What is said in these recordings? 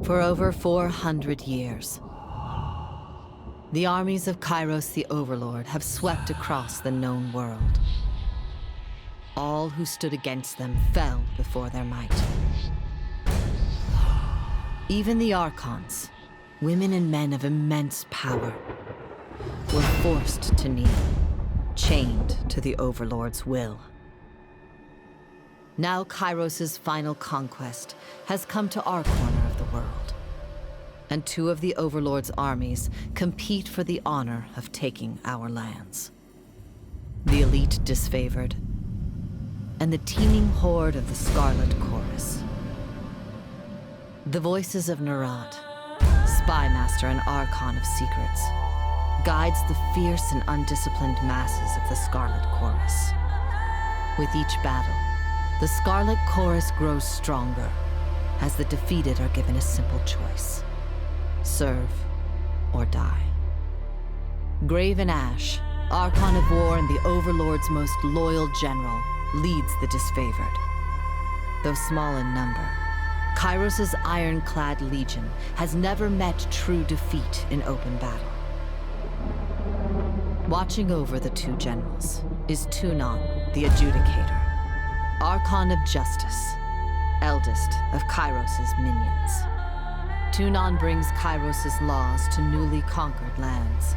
For over 400 years, the armies of Kairos the Overlord have swept across the known world. All who stood against them fell before their might. Even the Archons, women and men of immense power, were forced to kneel, chained to the Overlord's will. Now Kairos' final conquest has come to our corner of the world, and two of the Overlord's armies compete for the honor of taking our lands. The elite disfavored, and the teeming horde of the Scarlet Chorus. The voices of Nerat, spymaster and Archon of secrets, guides the fierce and undisciplined masses of the Scarlet Chorus. With each battle, the Scarlet Chorus grows stronger, as the defeated are given a simple choice: serve or die. Graven Ash, Archon of War and the Overlord's most loyal general, leads the disfavored. Though small in number, Kairos' ironclad legion has never met true defeat in open battle. Watching over the two generals is Tunon, the Adjudicator, Archon of Justice, eldest of Kairos' minions. Tunon brings Kairos' laws to newly conquered lands,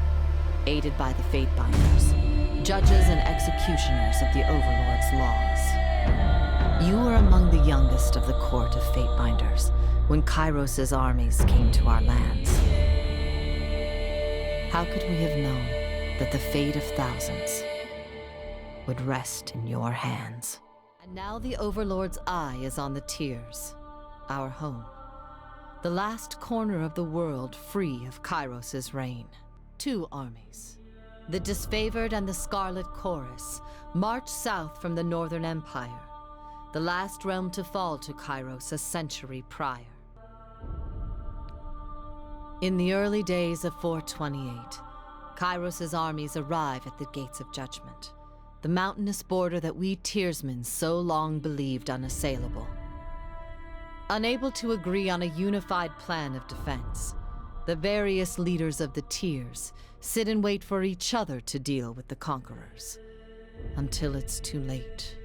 aided by the Fatebinders, judges and executioners of the Overlord's laws. You were among the youngest of the court of Fatebinders when Kairos' armies came to our lands. How could we have known that the fate of thousands would rest in your hands? And now the Overlord's eye is on the Tiers, our home, the last corner of the world free of Kairos' reign. Two armies, the disfavored and the Scarlet Chorus, march south from the Northern Empire, the last realm to fall to Kairos a century prior. In the early days of 428, Kairos' armies arrive at the Gates of Judgment, the mountainous border that we Tiersmen so long believed unassailable. Unable to agree on a unified plan of defense, the various leaders of the Tiers sit and wait for each other to deal with the conquerors, until it's too late.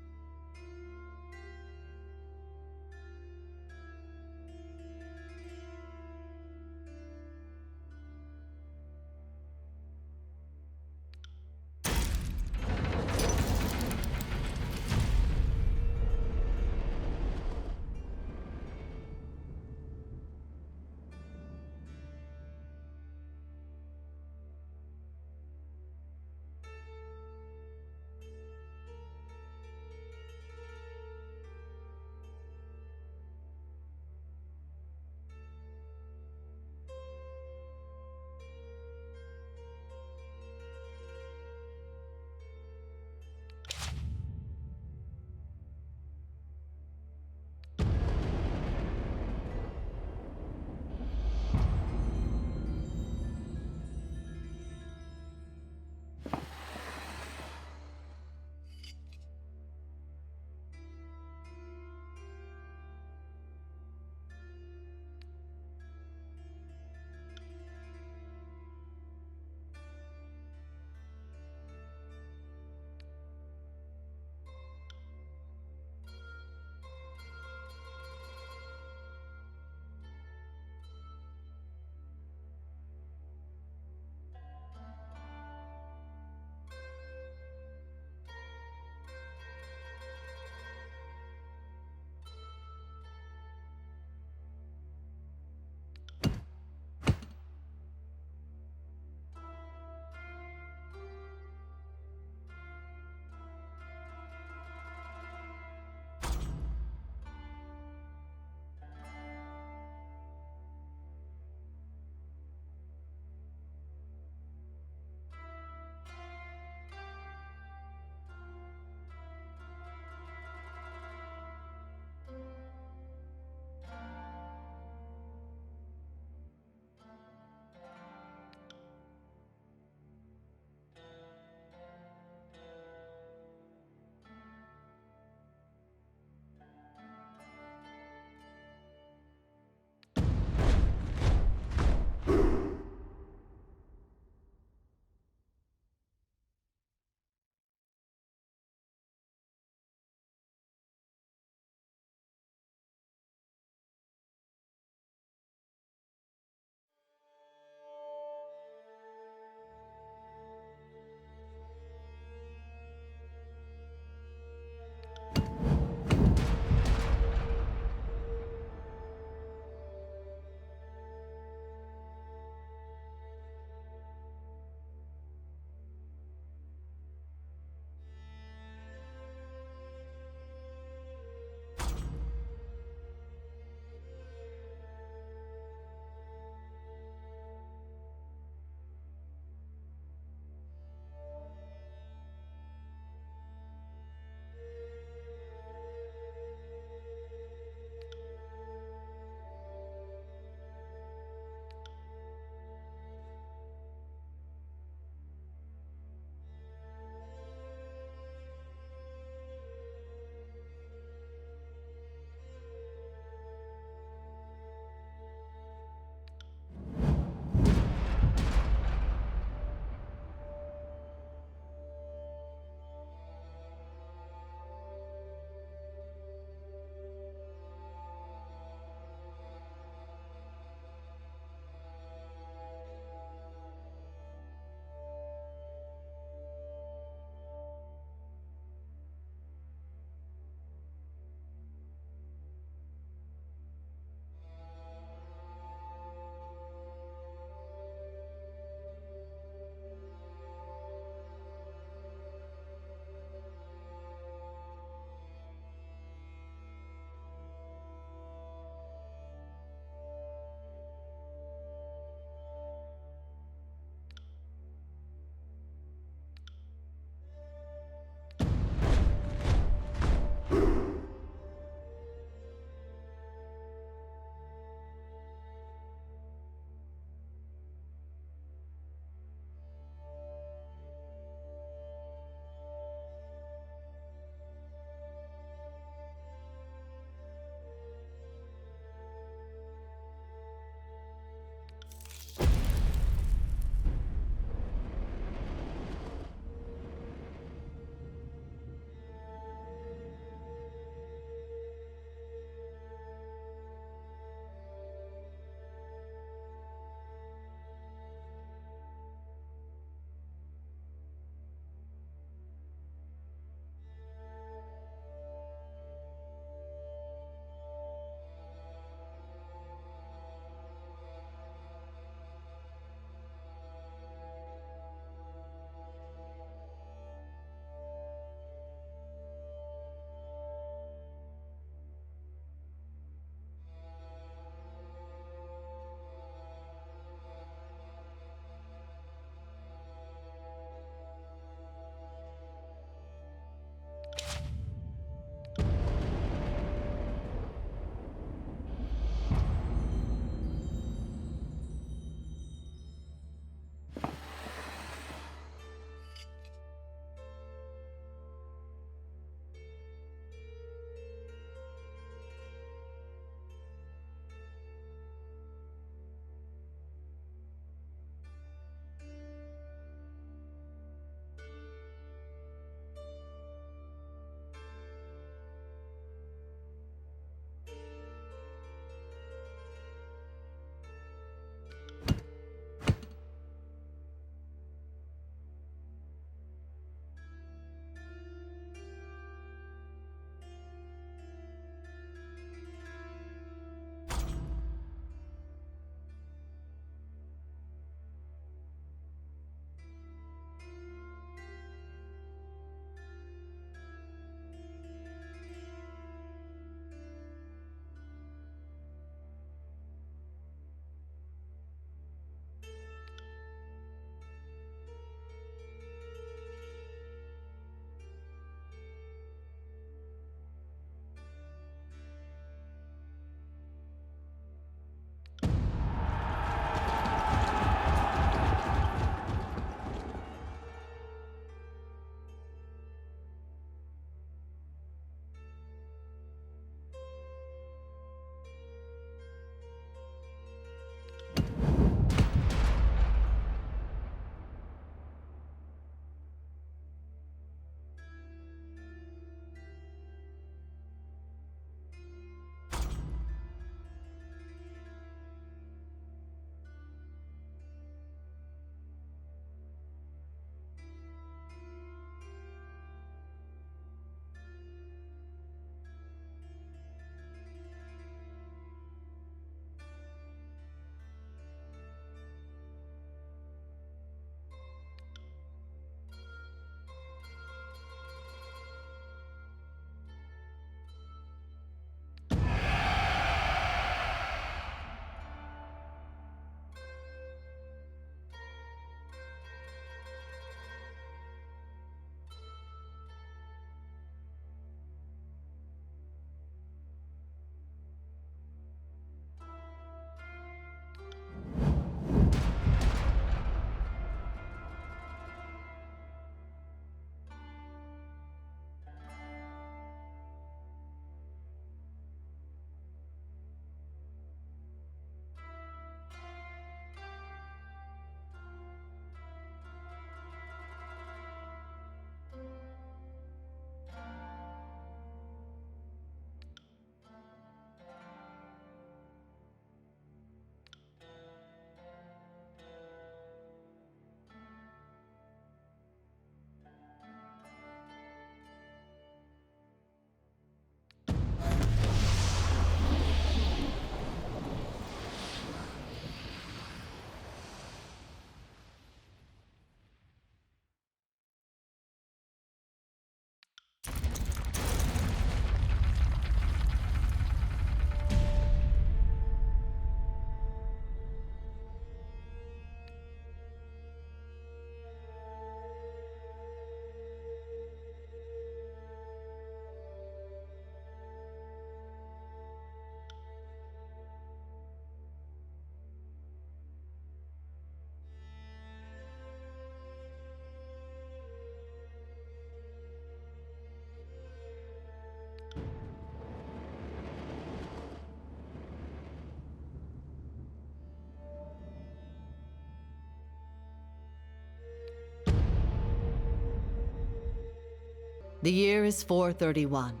The year is 431,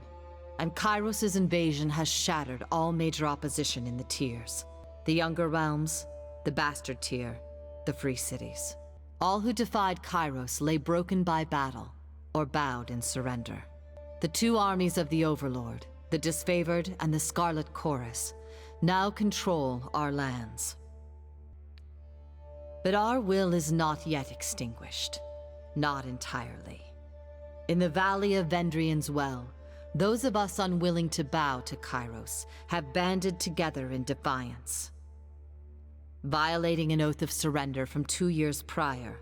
and Kairos' invasion has shattered all major opposition in the tiers. The Younger Realms, the Bastard Tier, the Free Cities. All who defied Kairos lay broken by battle, or bowed in surrender. The two armies of the Overlord, the Disfavored and the Scarlet Chorus, now control our lands. But our will is not yet extinguished. Not entirely. In the Valley of Vendrien's Well, those of us unwilling to bow to Kairos have banded together in defiance. Violating an oath of surrender from 2 years prior,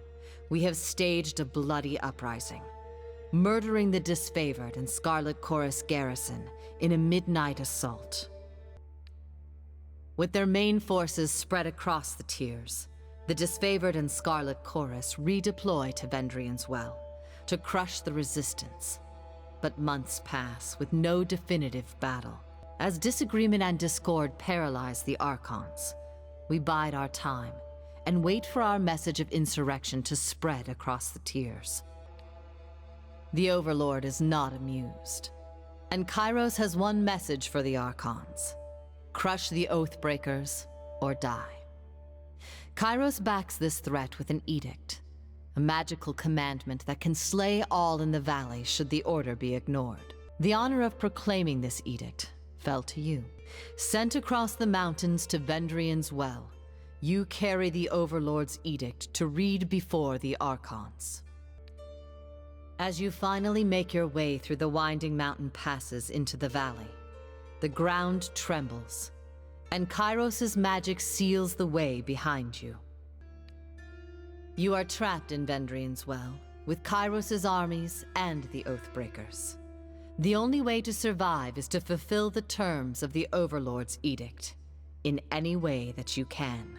we have staged a bloody uprising, murdering the Disfavored and Scarlet Chorus garrison in a midnight assault. With their main forces spread across the tiers, the Disfavored and Scarlet Chorus redeploy to Vendrien's Well to crush the resistance. But months pass with no definitive battle. As disagreement and discord paralyze the Archons, we bide our time and wait for our message of insurrection to spread across the tiers. The Overlord is not amused, and Kairos has one message for the Archons: crush the Oathbreakers or die. Kairos backs this threat with an edict, a magical commandment that can slay all in the valley should the order be ignored. The honor of proclaiming this edict fell to you. Sent across the mountains to Vendrien's Well, you carry the Overlord's edict to read before the Archons. As you finally make your way through the winding mountain passes into the valley, the ground trembles, and Kairos' magic seals the way behind you. You are trapped in Vendrien's Well, with Kairos' armies and the Oathbreakers. The only way to survive is to fulfill the terms of the Overlord's edict, in any way that you can.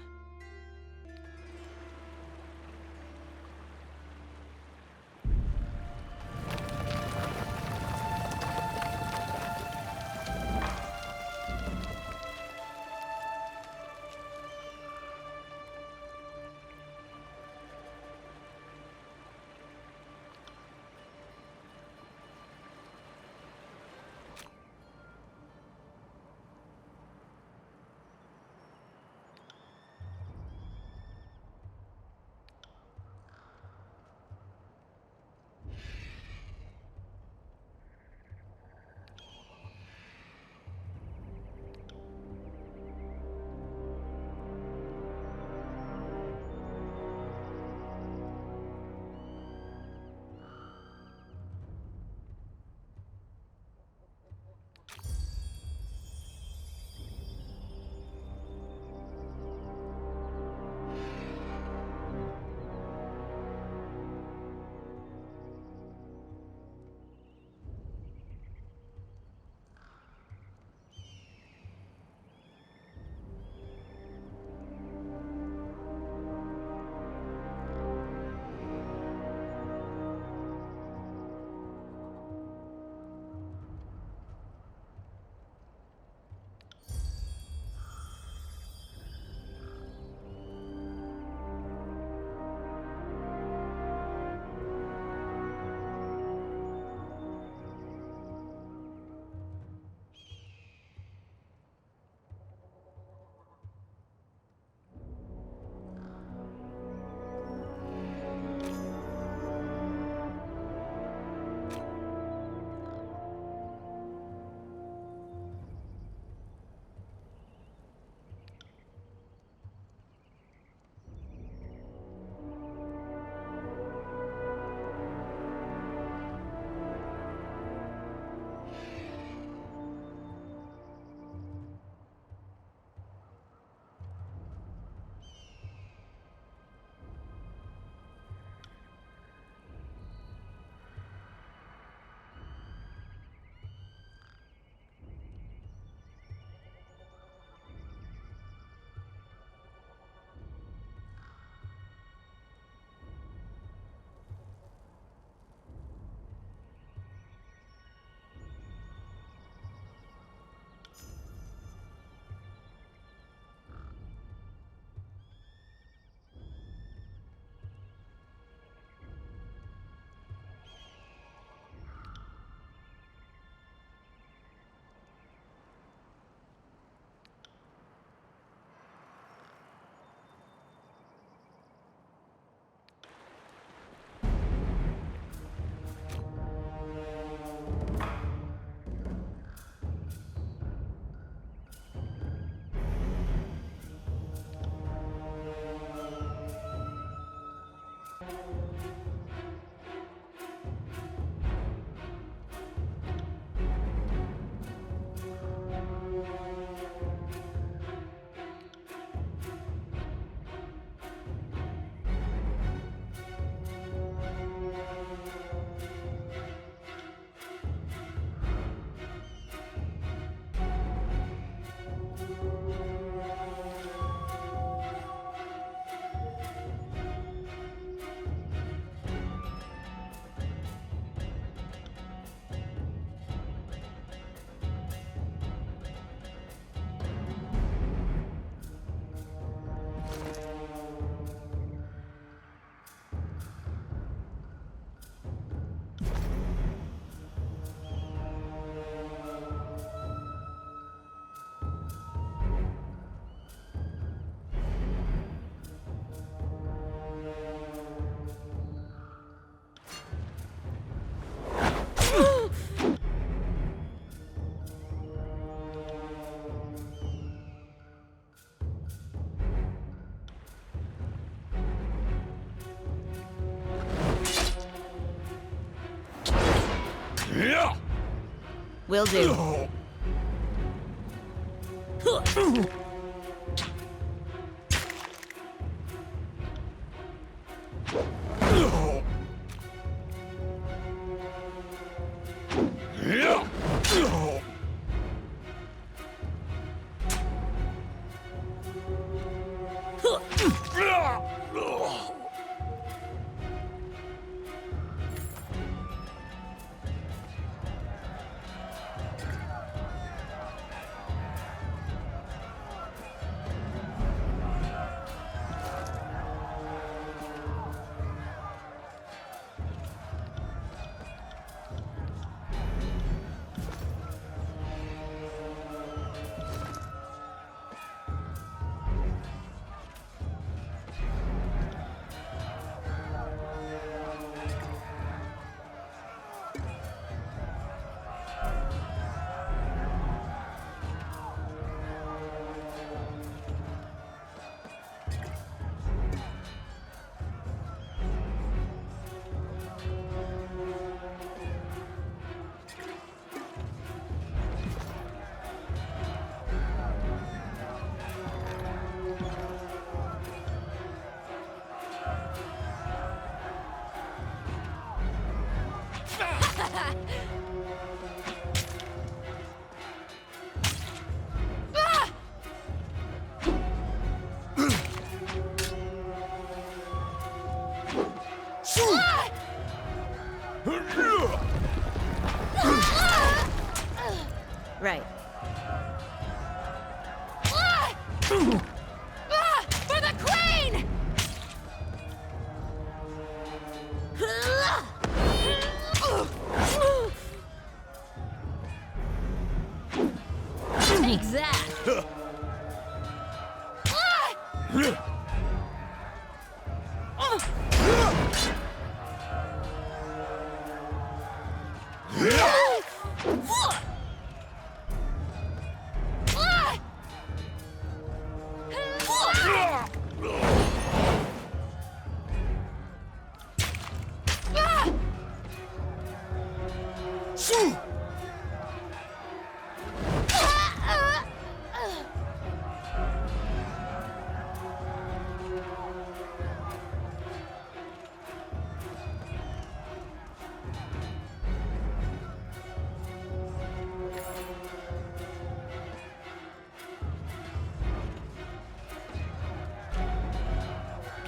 Will do. Right. For the Queen! Take that!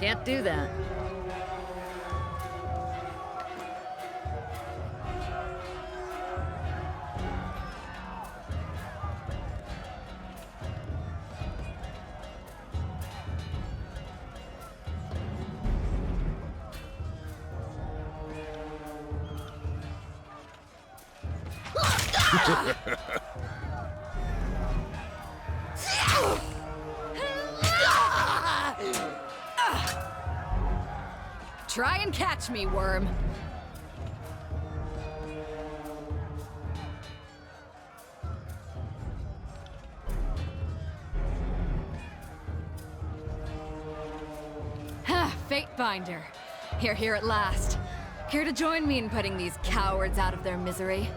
Can't do that. Try and catch me, worm. Fate Finder. Here at last. Here to join me in putting these cowards out of their misery.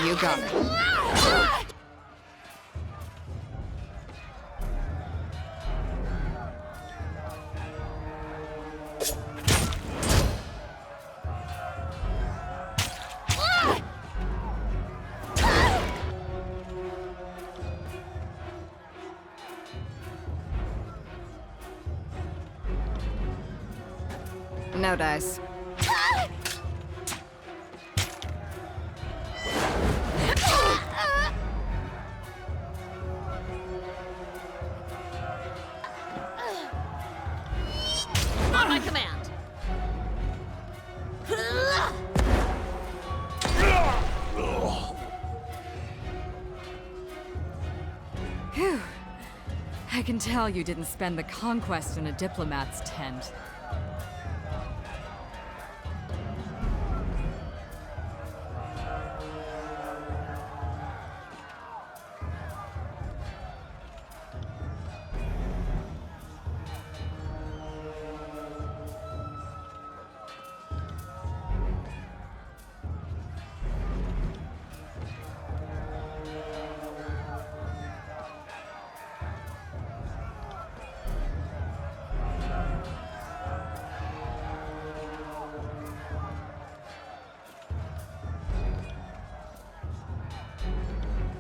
You got it. No dice. On my command. Phew. I can tell you didn't spend the conquest in a diplomat's tent.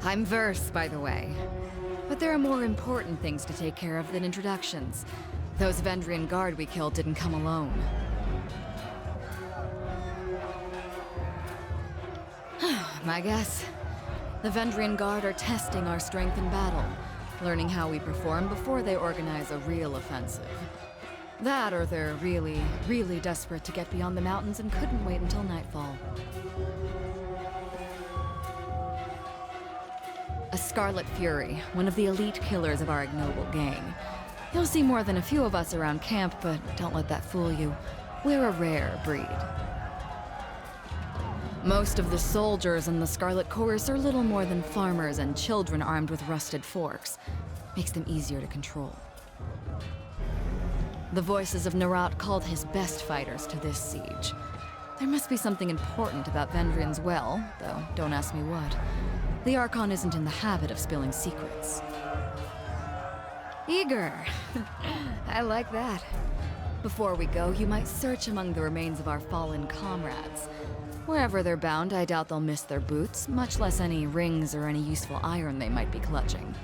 I'm Verse, by the way. But there are more important things to take care of than introductions. Those Vendrien guard we killed didn't come alone. My guess? The Vendrien guard are testing our strength in battle, learning how we perform before they organize a real offensive. That, or they're really, really desperate to get beyond the mountains and couldn't wait until nightfall. A Scarlet Fury, one of the elite killers of our ignoble gang. You'll see more than a few of us around camp, but don't let that fool you. We're a rare breed. Most of the soldiers in the Scarlet Chorus are little more than farmers and children armed with rusted forks. Makes them easier to control. The voices of Nerat called his best fighters to this siege. There must be something important about Vendrien's well, though don't ask me what. The Archon isn't in the habit of spilling secrets. Eager. I like that. Before we go, you might search among the remains of our fallen comrades. Wherever they're bound, I doubt they'll miss their boots, much less any rings or any useful iron they might be clutching.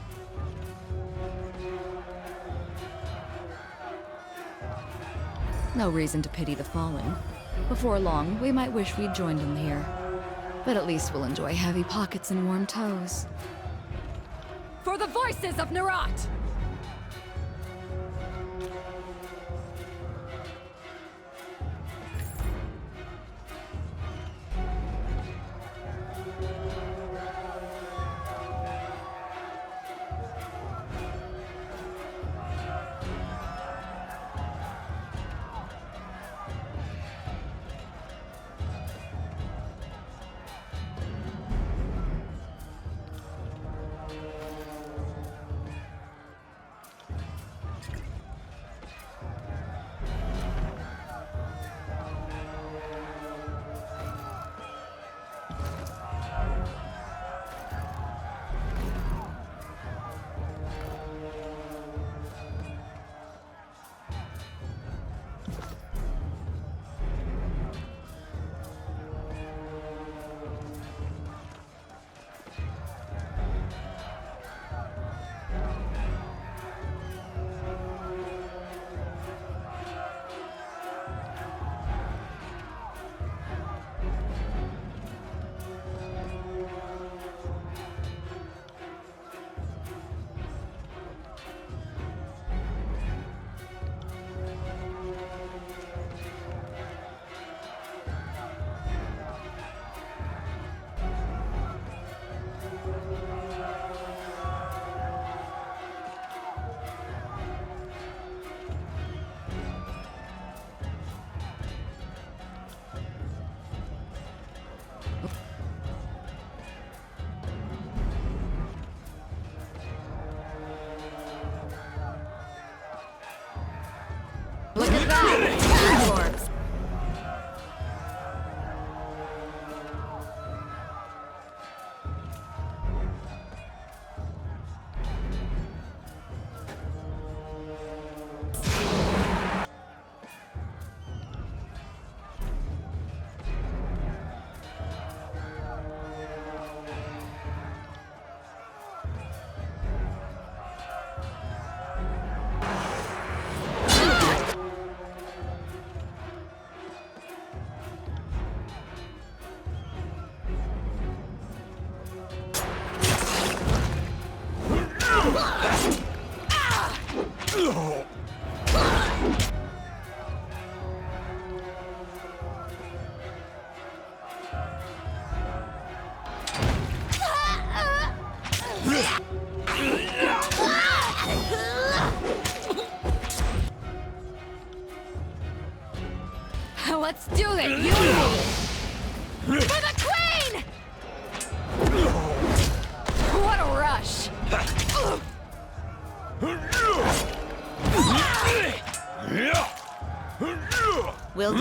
No reason to pity the fallen. Before long, we might wish we'd joined them here. But at least we'll enjoy heavy pockets and warm toes. For the voices of Nerat! Look at that! Orbs. Let's do it, you and me! For the Queen! What a rush! Will do.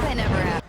They never have.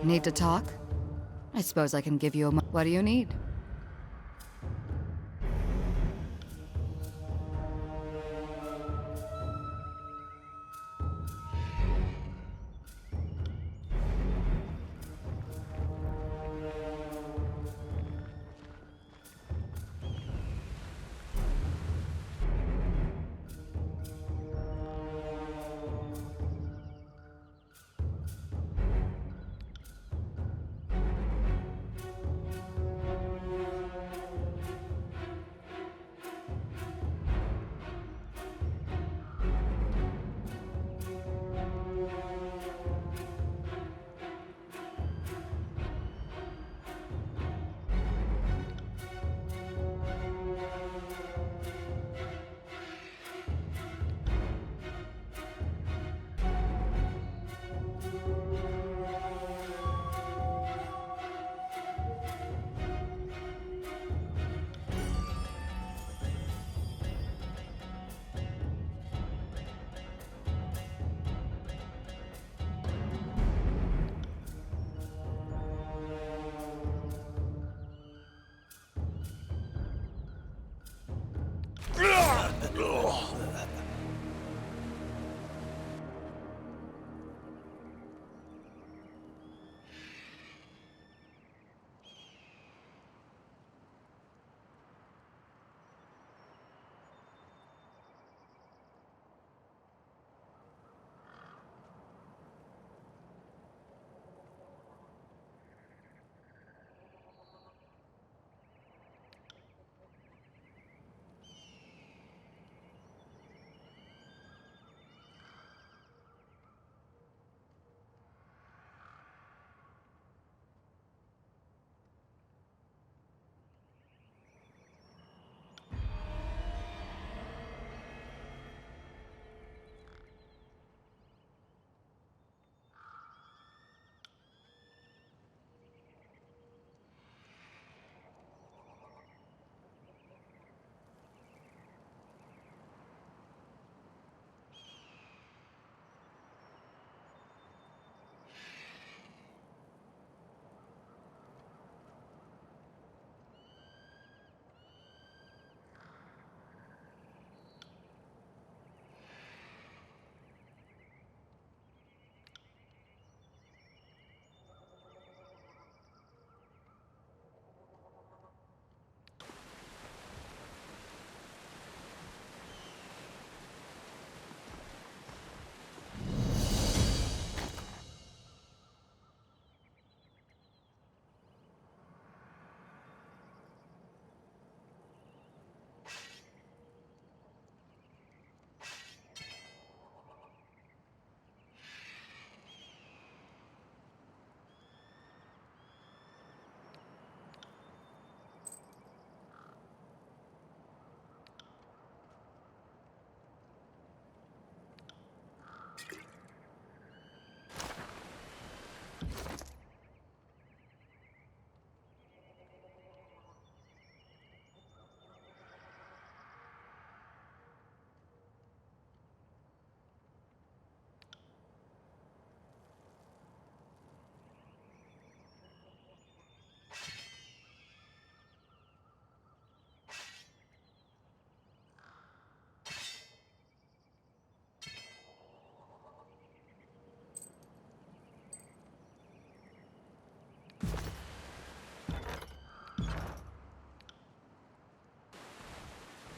Need to talk? I suppose I can give you a What do you need?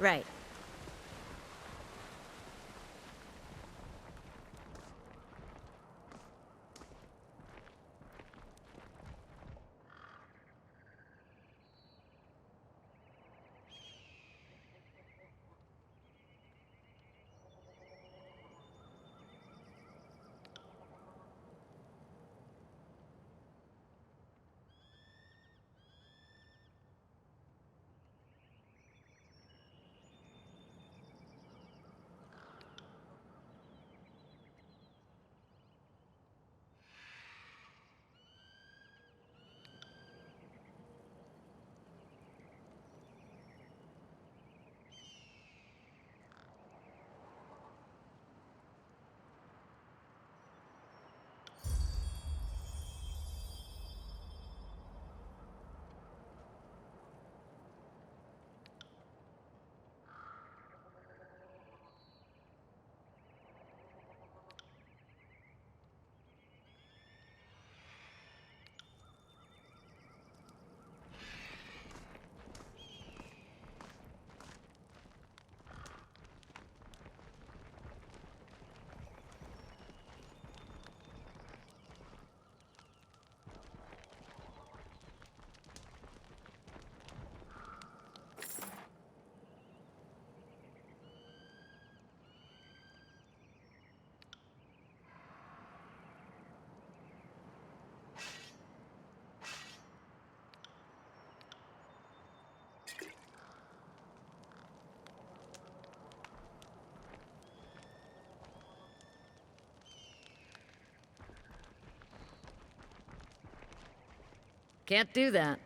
Right. Can't do that.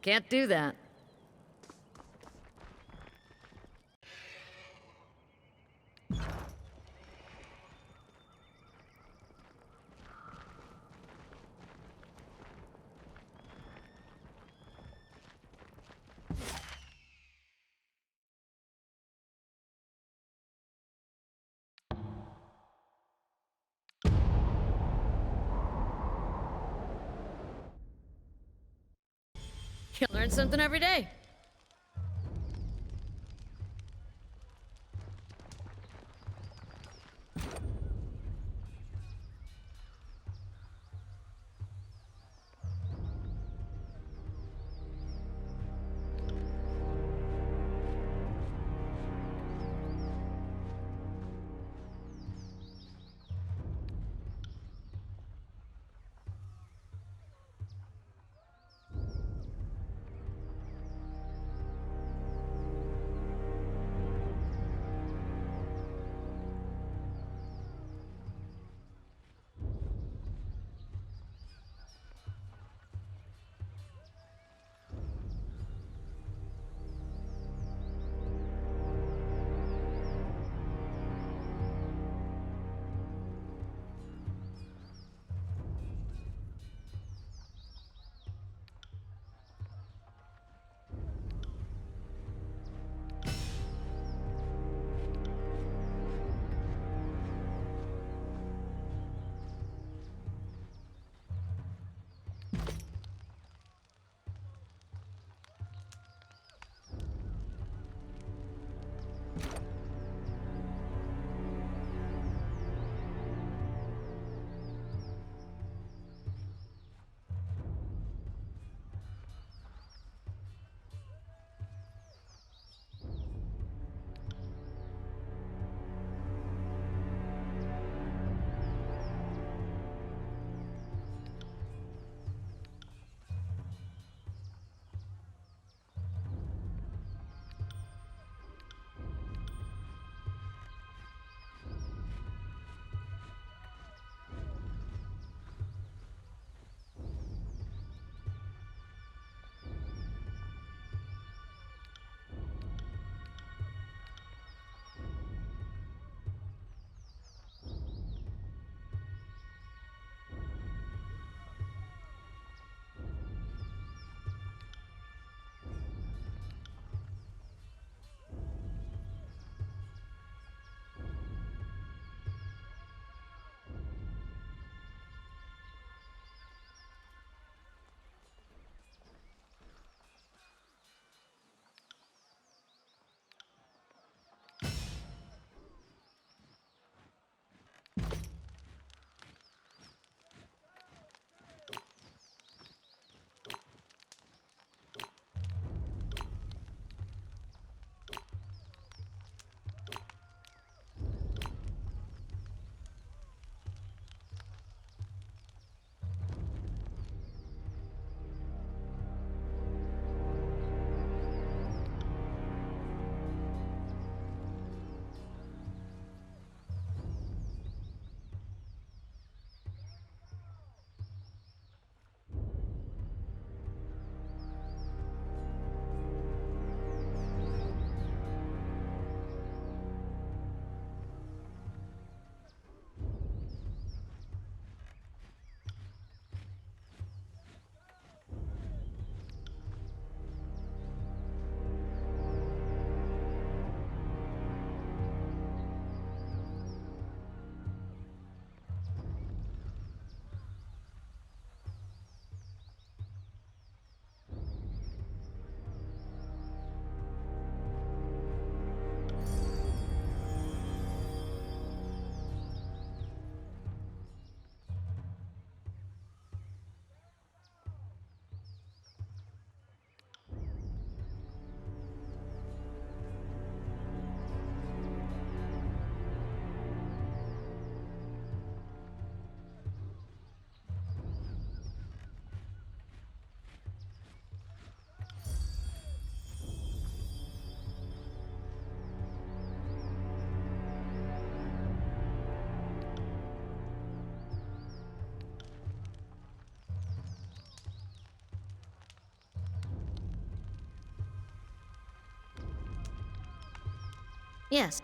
Can't do that. You learn something every day. Yes.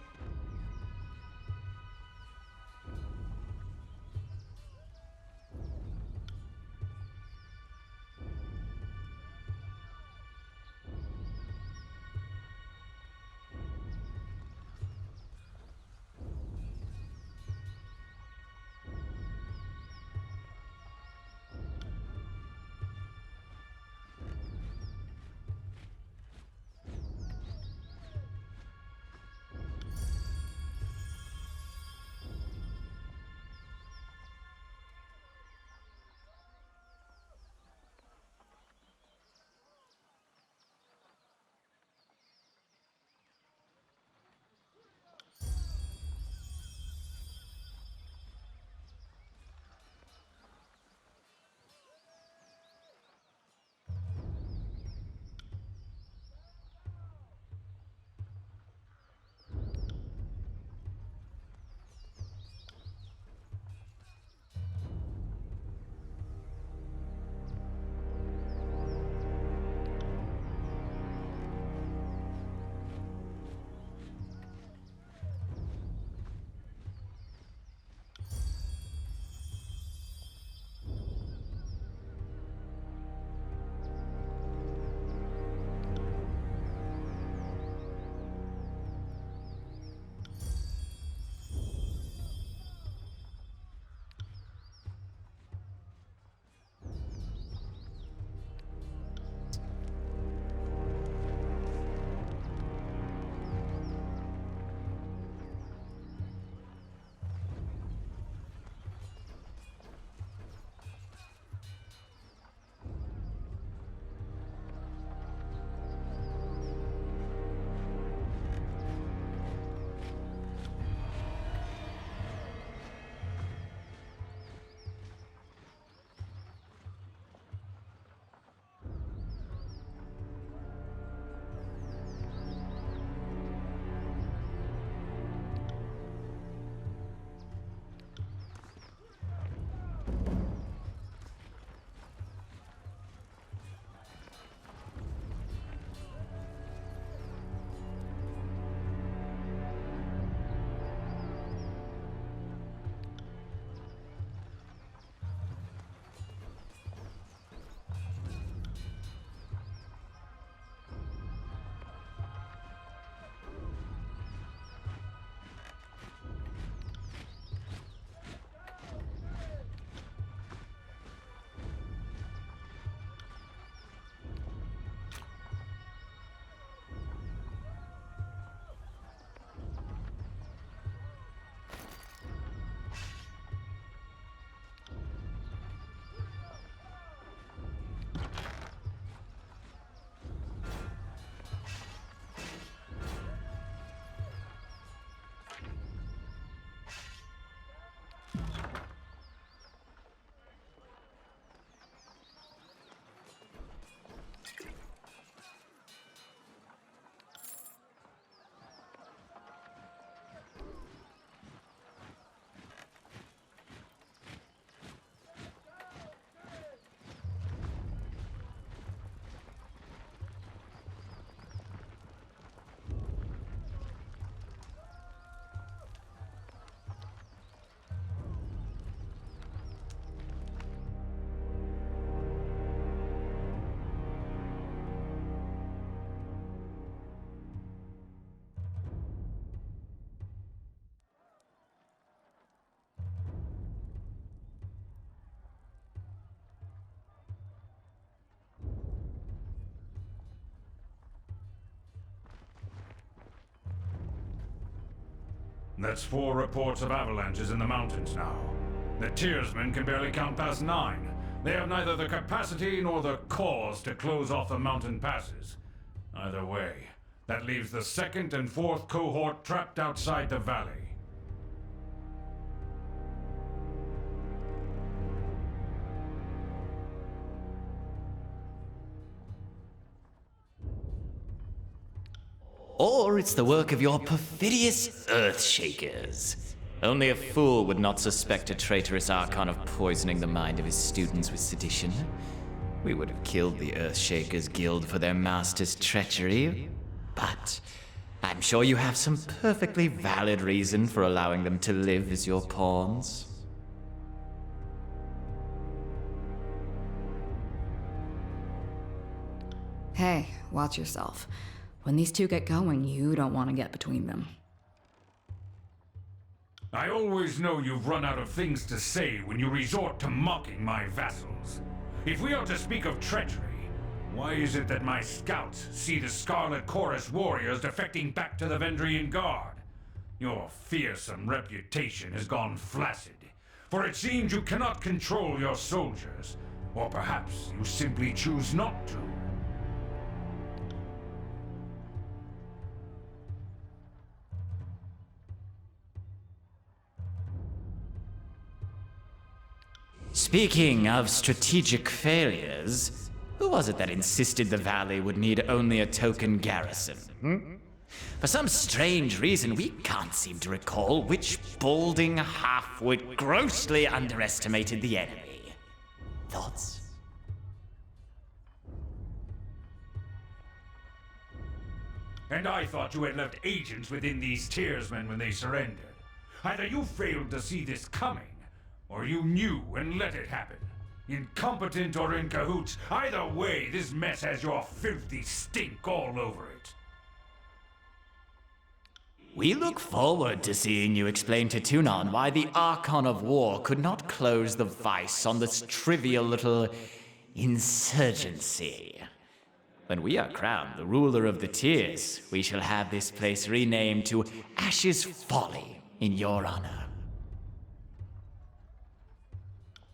That's 4 reports of avalanches in the mountains now. The Tiersmen can barely count past 9. They have neither the capacity nor the cause to close off the mountain passes. Either way, that leaves the 2nd and 4th cohort trapped outside the valley. Or it's the work of your perfidious Earthshakers. Only a fool would not suspect a traitorous Archon of poisoning the mind of his students with sedition. We would have killed the Earthshakers Guild for their master's treachery. But I'm sure you have some perfectly valid reason for allowing them to live as your pawns. Hey, watch yourself. When these two get going, you don't want to get between them. I always know you've run out of things to say when you resort to mocking my vassals. If we are to speak of treachery, why is it that my scouts see the Scarlet Chorus warriors defecting back to the Vendrien Guard? Your fearsome reputation has gone flaccid, for it seems you cannot control your soldiers, or perhaps you simply choose not to. Speaking of strategic failures, who was it that insisted the valley would need only a token garrison? For some strange reason, we can't seem to recall which balding halfwit grossly underestimated the enemy. Thoughts? And I thought you had left agents within these Tiersmen when they surrendered. Either you failed to see this coming, or you knew and let it happen. Incompetent or in cahoots, either way, this mess has your filthy stink all over it. We look forward to seeing you explain to Tunon why the Archon of War could not close the vice on this trivial little insurgency. When we are crowned the ruler of the Tiers, we shall have this place renamed to Ash's Folly in your honor.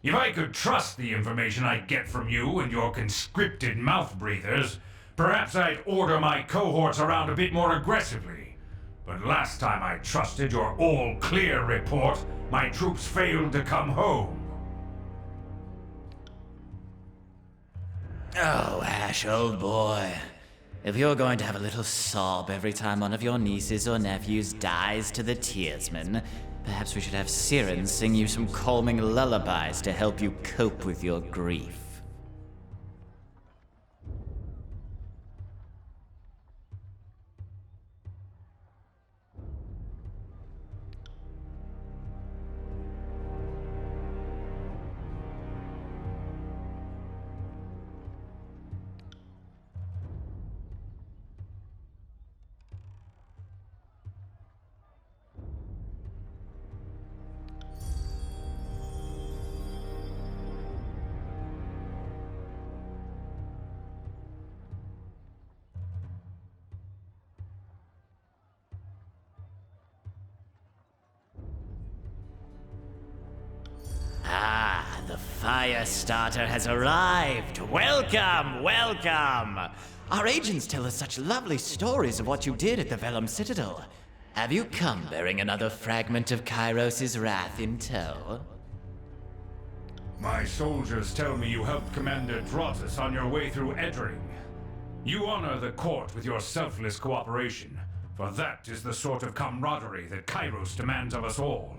If I could trust the information I get from you and your conscripted mouth breathers, perhaps I'd order my cohorts around a bit more aggressively. But last time I trusted your all-clear report, my troops failed to come home. Oh, Ash, old boy. If you're going to have a little sob every time one of your nieces or nephews dies to the Tiersmen, perhaps we should have Siren sing you some calming lullabies to help you cope with your grief. Ah, the fire starter has arrived. Welcome, welcome. Our agents tell us such lovely stories of what you did at the Vellum Citadel. Have you come bearing another fragment of Kairos' wrath in tow? My soldiers tell me you helped Commander Drotus on your way through Edring. You honor the court with your selfless cooperation, for that is the sort of camaraderie that Kairos demands of us all.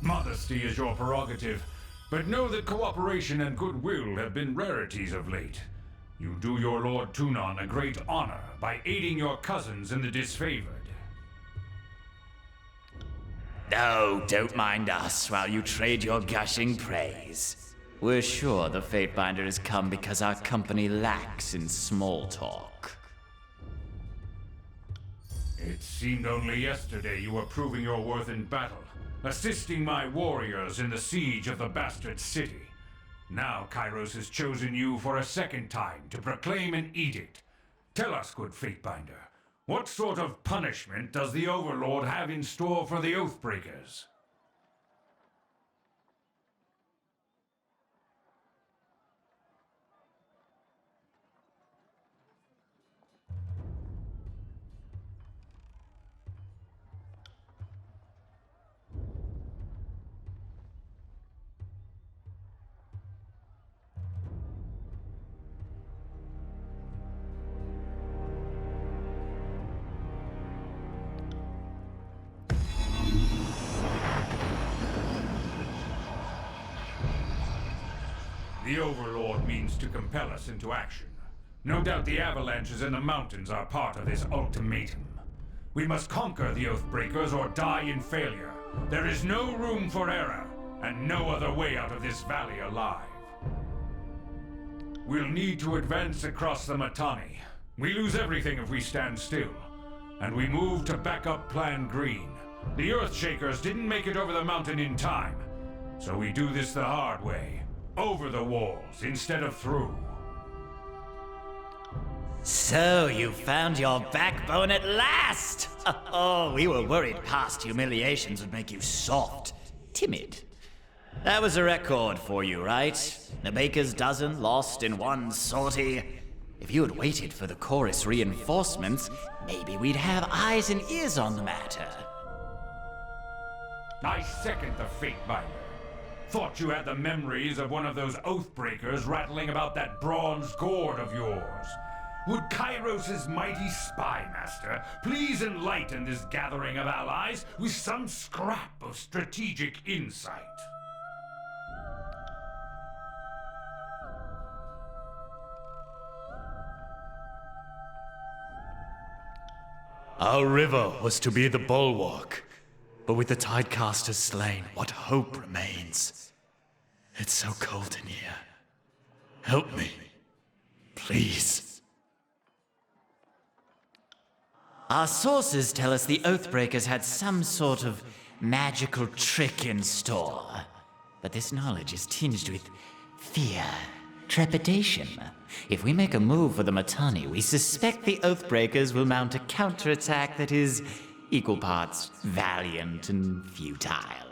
Modesty is your prerogative, but know that cooperation and goodwill have been rarities of late. You do your Lord Tunon a great honor by aiding your cousins in the disfavored. Oh, don't mind us while you trade your gushing praise. We're sure the Fatebinder has come because our company lacks in small talk. It seemed only yesterday you were proving your worth in battle, assisting my warriors in the siege of the bastard city. Now Kairos has chosen you for a second time to proclaim an edict. Tell us, good Fatebinder, what sort of punishment does the Overlord have in store for the Oathbreakers? The Overlord means to compel us into action. No doubt the avalanches in the mountains are part of this ultimatum. We must conquer the Oathbreakers or die in failure. There is no room for error, and no other way out of this valley alive. We'll need to advance across the Mitanni. We lose everything if we stand still. And we move to backup Plan Green. The Earthshakers didn't make it over the mountain in time. So we do this the hard way. Over the walls instead of through. So you found your backbone at last! Oh, we were worried past humiliations would make you soft, timid. That was a record for you, right? A baker's dozen lost in one sortie. If you had waited for the chorus reinforcements, maybe we'd have eyes and ears on the matter. I second the fate binder. Thought you had the memories of one of those Oathbreakers rattling about that bronze gourd of yours. Would Kairos' mighty spy master please enlighten this gathering of allies with some scrap of strategic insight? Our river was to be the bulwark, but with the Tidecasters slain, what hope remains? It's so cold in here. Help me, please. Our sources tell us the Oathbreakers had some sort of magical trick in store. But this knowledge is tinged with fear, trepidation. If we make a move for the Mitanni, we suspect the Oathbreakers will mount a counterattack that is equal parts valiant and futile.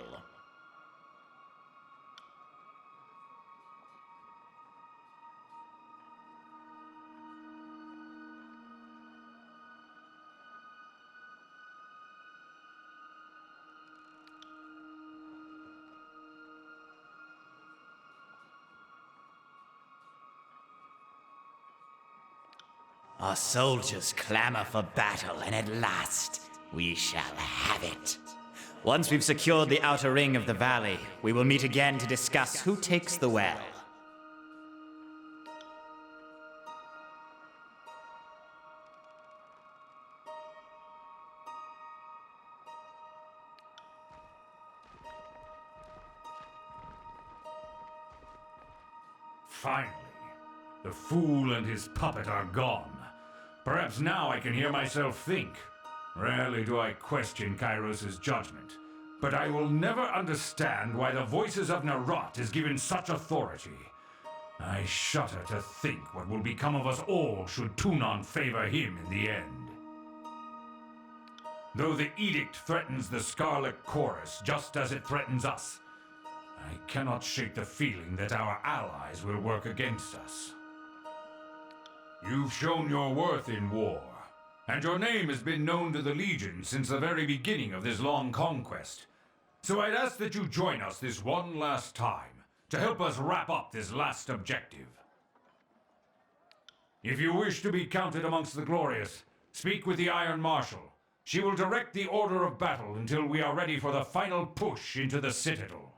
Our soldiers clamor for battle, and at last, we shall have it. Once we've secured the outer ring of the valley, we will meet again to discuss who takes the well. Finally, the fool and his puppet are gone. Perhaps now I can hear myself think. Rarely do I question Kairos' judgment, but I will never understand why the voices of Narot is given such authority. I shudder to think what will become of us all should Tunon favor him in the end. Though the edict threatens the Scarlet Chorus just as it threatens us, I cannot shake the feeling that our allies will work against us. You've shown your worth in war, and your name has been known to the Legion since the very beginning of this long conquest. So I'd ask that you join us this one last time, to help us wrap up this last objective. If you wish to be counted amongst the glorious, speak with the Iron Marshal. She will direct the order of battle until we are ready for the final push into the Citadel.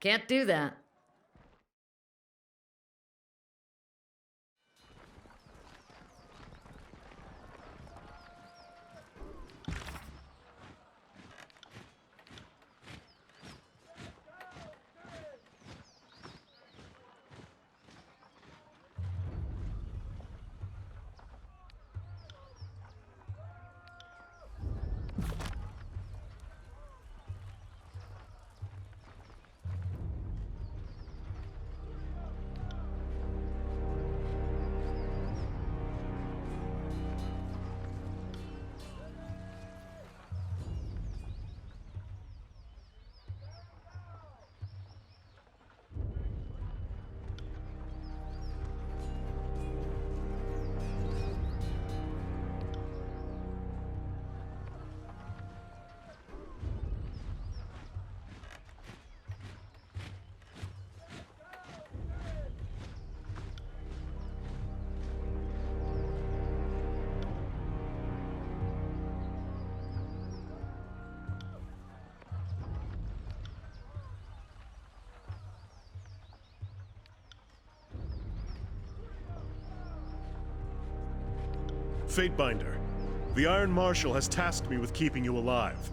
Can't do that. Fatebinder, the Iron Marshal has tasked me with keeping you alive,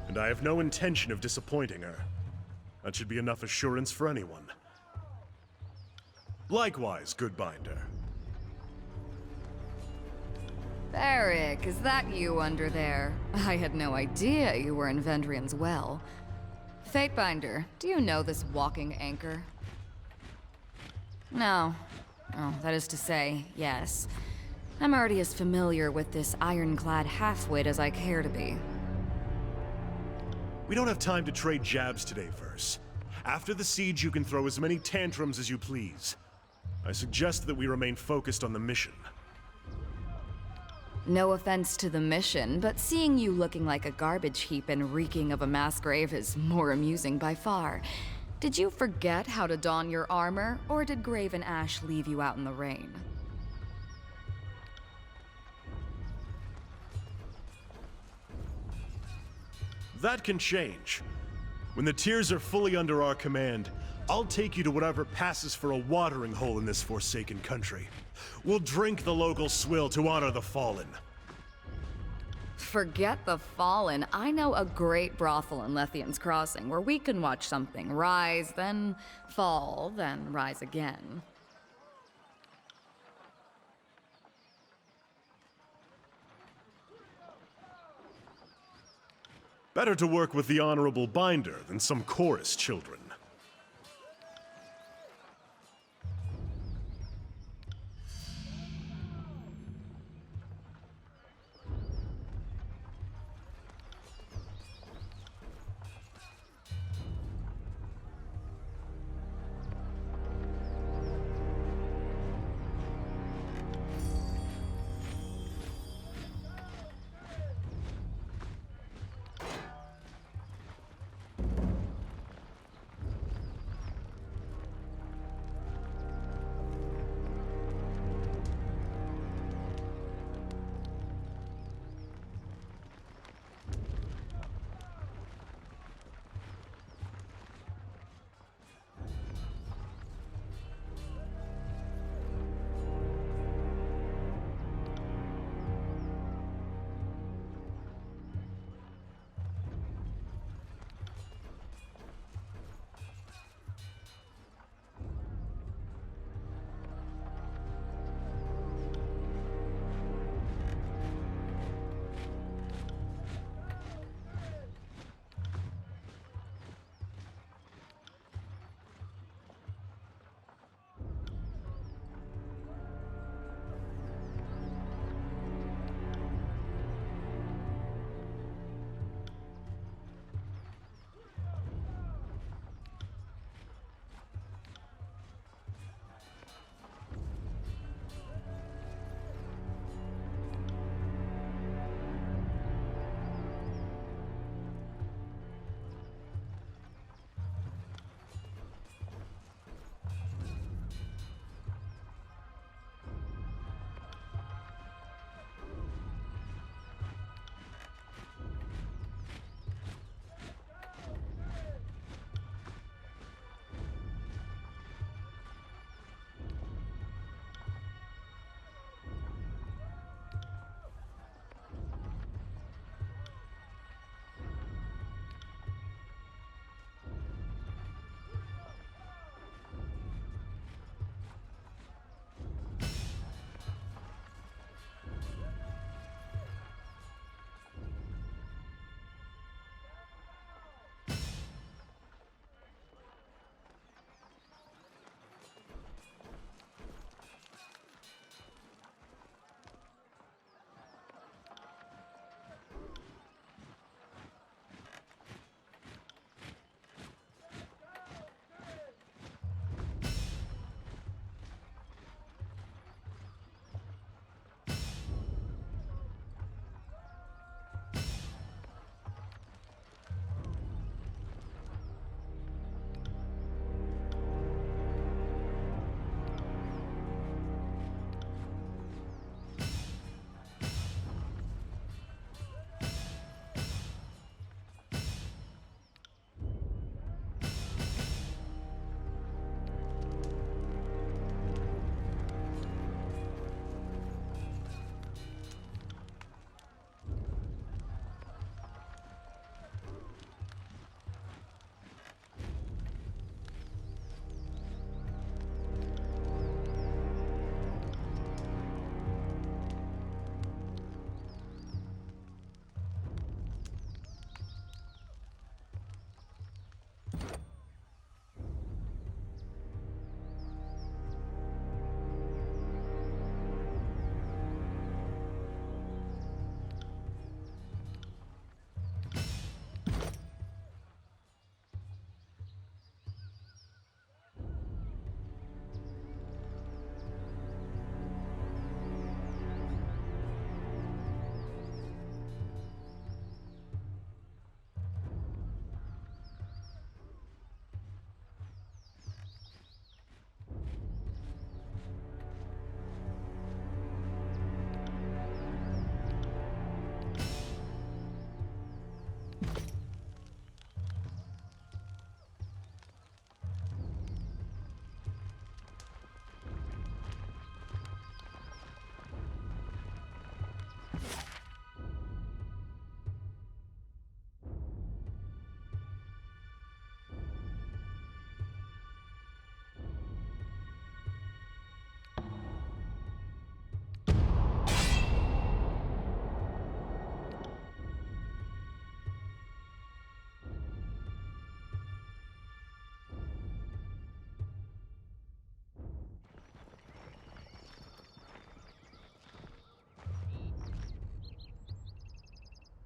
and I have no intention of disappointing her. That should be enough assurance for anyone. Likewise, good Binder. Beric, is that you under there? I had no idea you were in Vendrien's well. Fatebinder, do you know this walking anchor? No. Oh, that is to say, yes. I'm already as familiar with this ironclad halfwit as I care to be. We don't have time to trade jabs today, Verse. After the siege, you can throw as many tantrums as you please. I suggest that we remain focused on the mission. No offense to the mission, but seeing you looking like a garbage heap and reeking of a mass grave is more amusing by far. Did you forget how to don your armor, or did Graven Ash leave you out in the rain? That can change. When the Tears are fully under our command, I'll take you to whatever passes for a watering hole in this forsaken country. We'll drink the local swill to honor the fallen. Forget the Fallen. I know a great brothel in Lethian's Crossing where we can watch something rise, then fall, then rise again. Better to work with the Honorable Binder than some chorus children.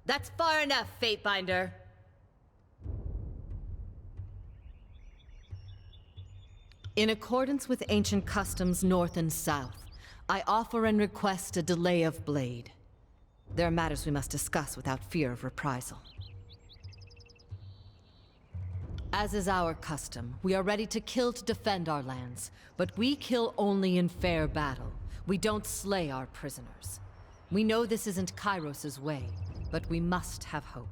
That's far enough, Fatebinder. In accordance with ancient customs north and south, I offer and request a delay of blade. There are matters we must discuss without fear of reprisal. As is our custom, we are ready to kill to defend our lands, but we kill only in fair battle. We don't slay our prisoners. We know this isn't Kairos' way, but we must have hope.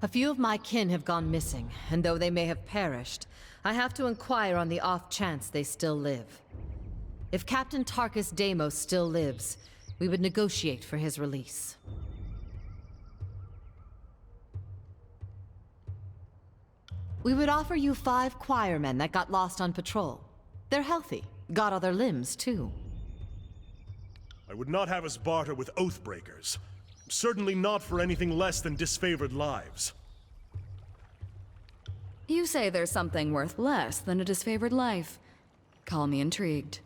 A few of my kin have gone missing, and though they may have perished, I have to inquire on the off chance they still live. If Captain Tarkis Demos still lives, we would negotiate for his release. We would offer you 5 choirmen that got lost on patrol. They're healthy, got all their limbs, too. I would not have us barter with Oathbreakers. Certainly not for anything less than disfavored lives. You say there's something worth less than a disfavored life. Call me intrigued.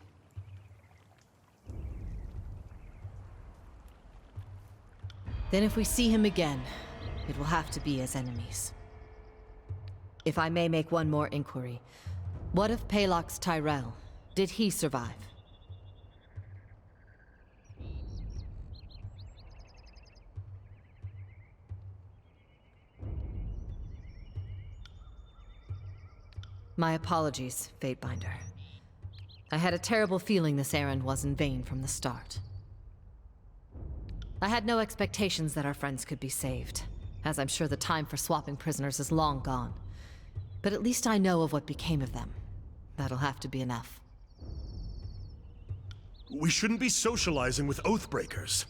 Then if we see him again, it will have to be as enemies. If I may make one more inquiry, what of Palox Tyrell? Did he survive? My apologies, Fatebinder. I had a terrible feeling this errand was in vain from the start. I had no expectations that our friends could be saved, as I'm sure the time for swapping prisoners is long gone. But at least I know of what became of them. That'll have to be enough. We shouldn't be socializing with Oathbreakers.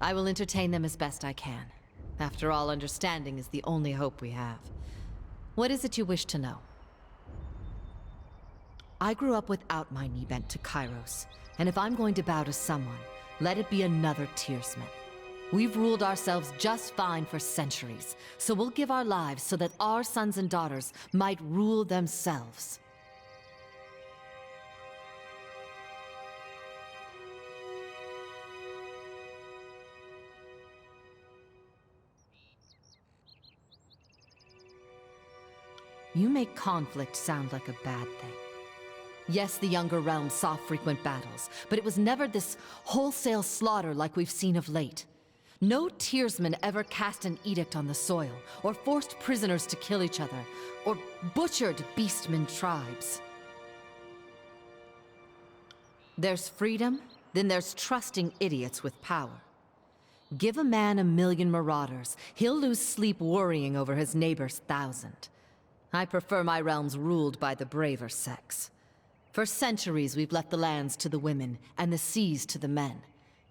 I will entertain them as best I can. After all, understanding is the only hope we have. What is it you wish to know? I grew up without my knee bent to Kairos, and if I'm going to bow to someone, let it be another Tearsman. We've ruled ourselves just fine for centuries, so we'll give our lives so that our sons and daughters might rule themselves. You make conflict sound like a bad thing. Yes, the younger realms saw frequent battles, but it was never this wholesale slaughter like we've seen of late. No Tearsman ever cast an edict on the soil, or forced prisoners to kill each other, or butchered beastmen tribes. There's freedom, then there's trusting idiots with power. Give a man 1,000,000 marauders, he'll lose sleep worrying over his neighbor's 1,000. I prefer my realms ruled by the braver sex. For centuries we've left the lands to the women, and the seas to the men.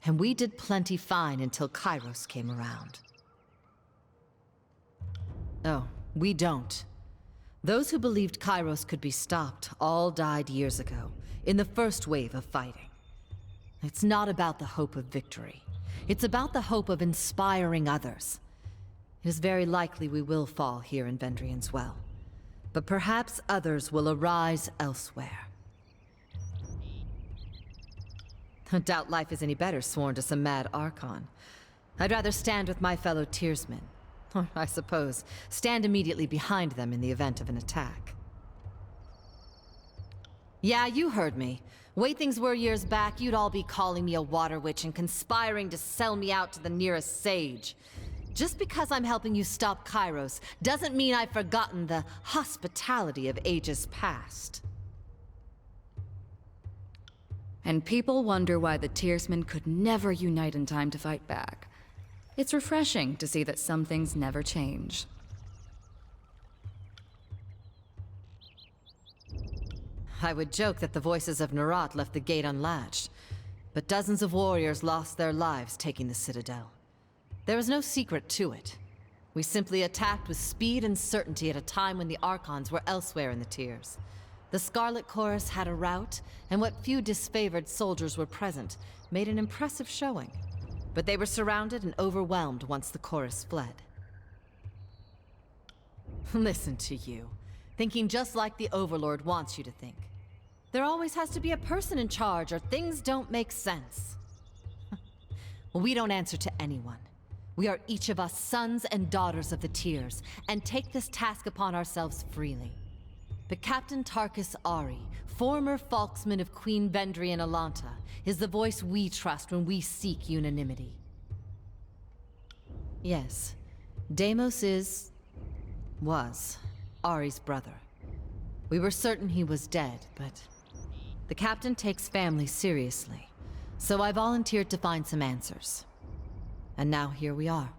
And we did plenty fine until Kairos came around. Oh, we don't. Those who believed Kairos could be stopped all died years ago, in the first wave of fighting. It's not about the hope of victory. It's about the hope of inspiring others. It is very likely we will fall here in Vendrien's Well. But perhaps others will arise elsewhere. I doubt life is any better sworn to some mad Archon. I'd rather stand with my fellow Tearsmen. Or, I suppose, stand immediately behind them in the event of an attack. Yeah, you heard me. Way things were years back, you'd all be calling me a water witch and conspiring to sell me out to the nearest sage. Just because I'm helping you stop Kairos doesn't mean I've forgotten the hospitality of ages past. And people wonder why the Tearsmen could never unite in time to fight back. It's refreshing to see that some things never change. I would joke that the voices of Nerat left the gate unlatched, but dozens of warriors lost their lives taking the Citadel. There was no secret to it. We simply attacked with speed and certainty at a time when the Archons were elsewhere in the tiers. The Scarlet Chorus had a rout, and what few disfavored soldiers were present made an impressive showing. But they were surrounded and overwhelmed once the chorus fled. Listen to you, thinking just like the Overlord wants you to think. There always has to be a person in charge, or things don't make sense. We don't answer to anyone. We are each of us sons and daughters of the Tears, and take this task upon ourselves freely. But Captain Tarkis Ari, former Falksman of Queen Vendrien Alanta, is the voice we trust when we seek unanimity. Yes, Demos was Ari's brother. We were certain he was dead, but the captain takes family seriously, so I volunteered to find some answers. And now here we are.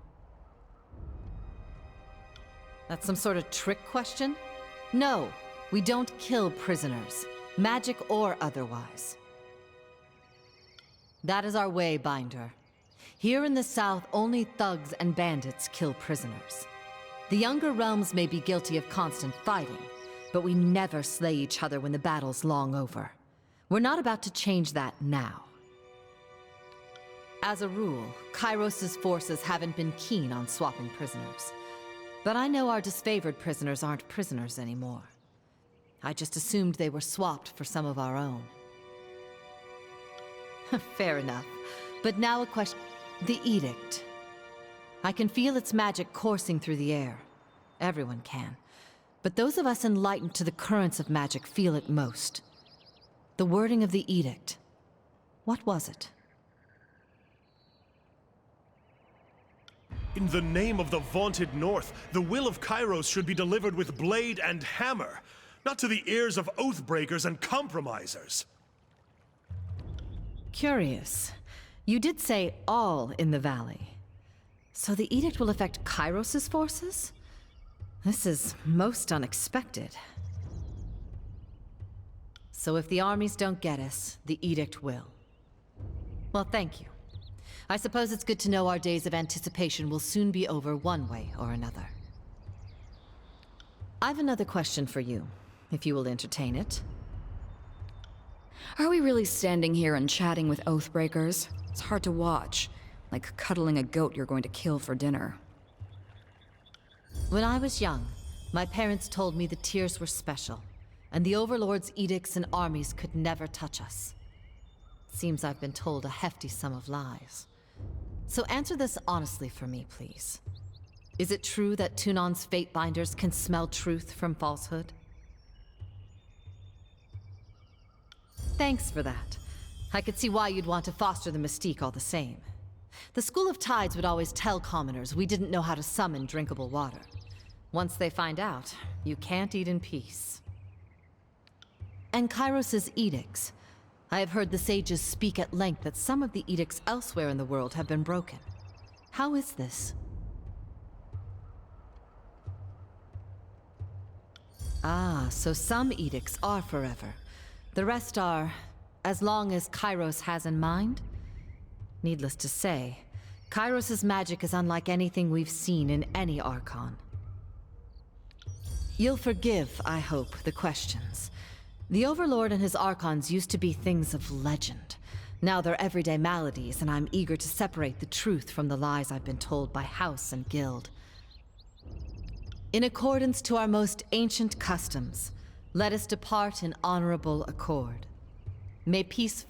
That's some sort of trick question? No, we don't kill prisoners, magic or otherwise. That is our way, Binder. Here in the South, only thugs and bandits kill prisoners. The younger realms may be guilty of constant fighting, but we never slay each other when the battle's long over. We're not about to change that now. As a rule, Kairos' forces haven't been keen on swapping prisoners. But I know our disfavored prisoners aren't prisoners anymore. I just assumed they were swapped for some of our own. Fair enough. But now a question. The edict. I can feel its magic coursing through the air. Everyone can. But those of us enlightened to the currents of magic feel it most. The wording of the edict. What was it? In the name of the vaunted North, the will of Kairos should be delivered with blade and hammer, not to the ears of oathbreakers and compromisers. Curious. You did say all in the valley. So the edict will affect Kairos' forces? This is most unexpected. So if the armies don't get us, the edict will. Well, thank you. I suppose it's good to know our days of anticipation will soon be over one way or another. I've another question for you, if you will entertain it. Are we really standing here and chatting with Oathbreakers? It's hard to watch, like cuddling a goat you're going to kill for dinner. When I was young, my parents told me the Tears were special, and the Overlord's edicts and armies could never touch us. Seems I've been told a hefty sum of lies. So answer this honestly for me, please. Is it true that Tunon's fate binders can smell truth from falsehood? Thanks for that. I could see why you'd want to foster the mystique all the same. The School of Tides would always tell commoners we didn't know how to summon drinkable water. Once they find out, you can't eat in peace. And Kairos' edicts. I have heard the sages speak at length that some of the edicts elsewhere in the world have been broken. How is this? Ah, so some edicts are forever. The rest are, as long as Kairos has in mind? Needless to say, Kairos' magic is unlike anything we've seen in any Archon. You'll forgive, I hope, the questions. The Overlord and his Archons used to be things of legend. Now they're everyday maladies, and I'm eager to separate the truth from the lies I've been told by house and guild. In accordance to our most ancient customs, let us depart in honorable accord. May peace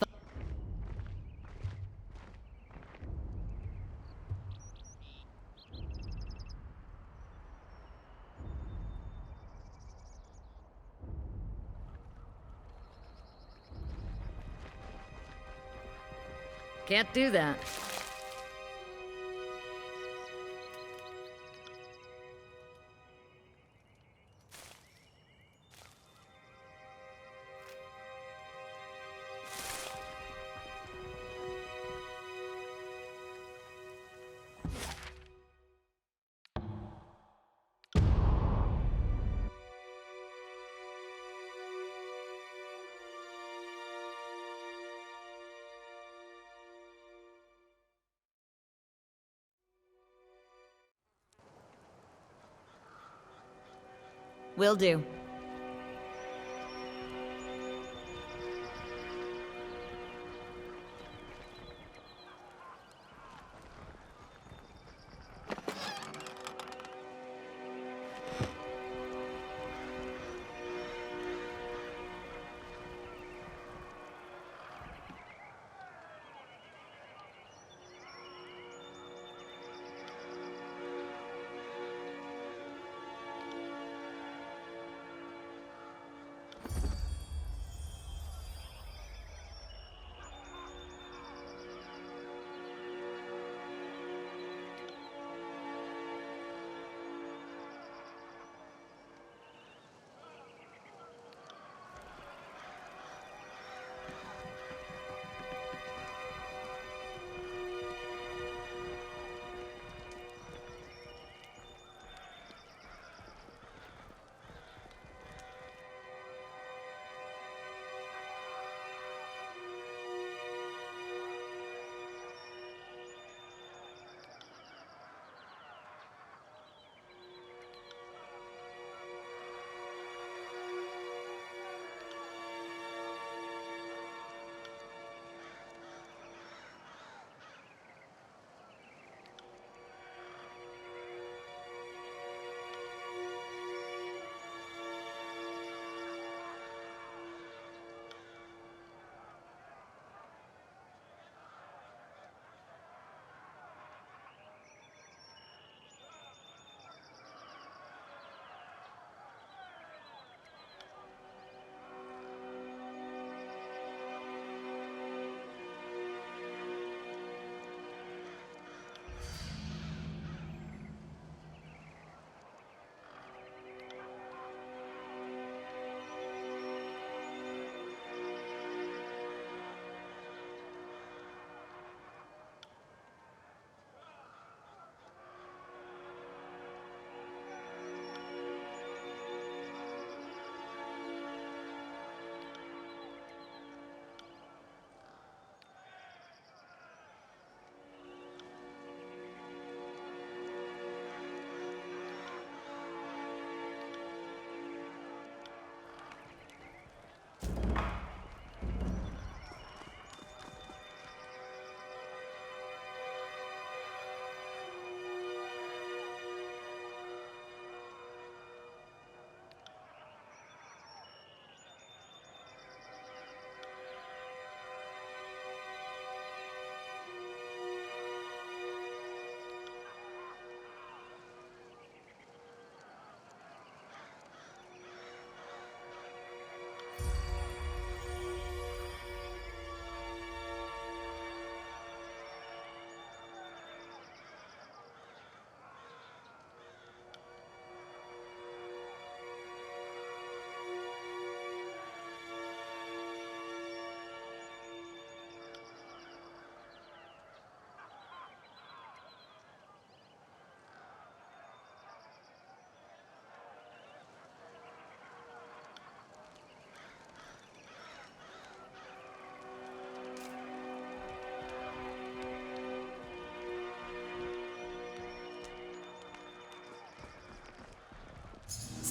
Can't do that. Will do.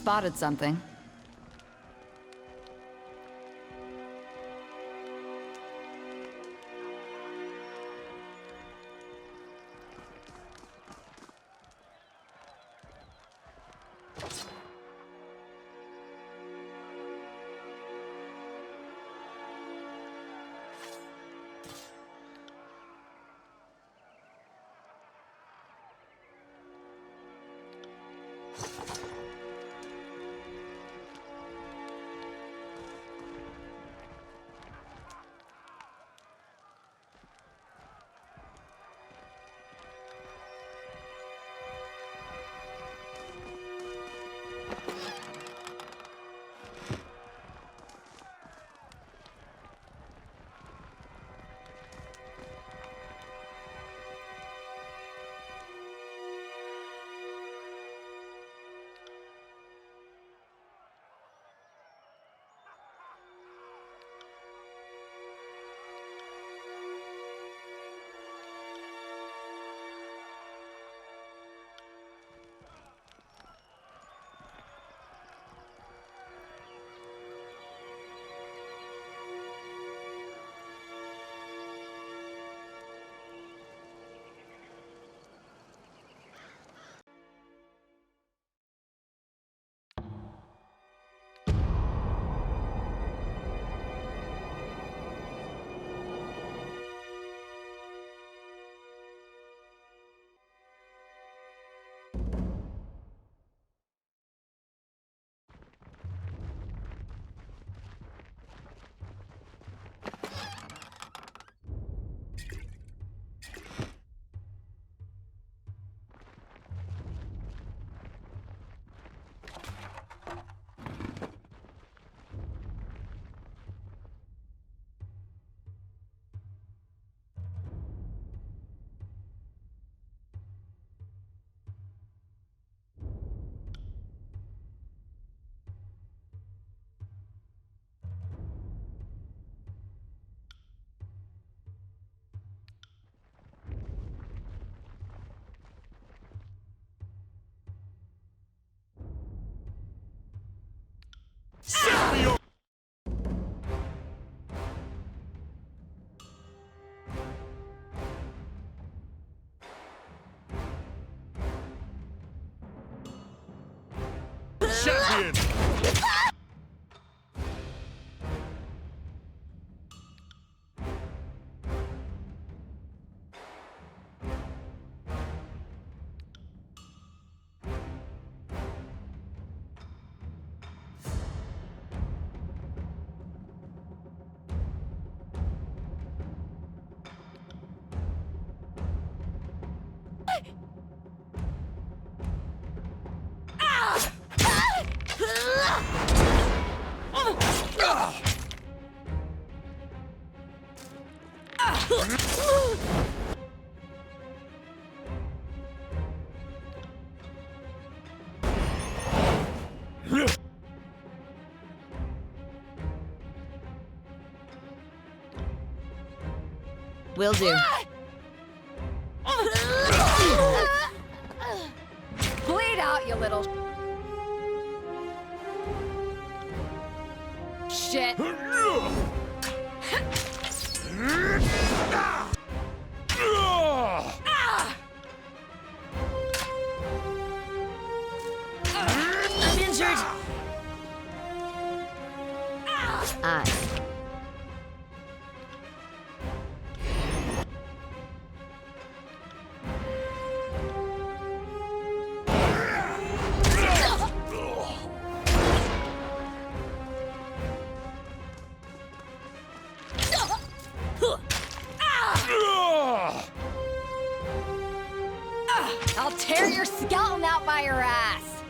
spotted something. Champion! Will do. Bleed out, you little shit. I'm injured. I'll tear your skeleton out by your ass.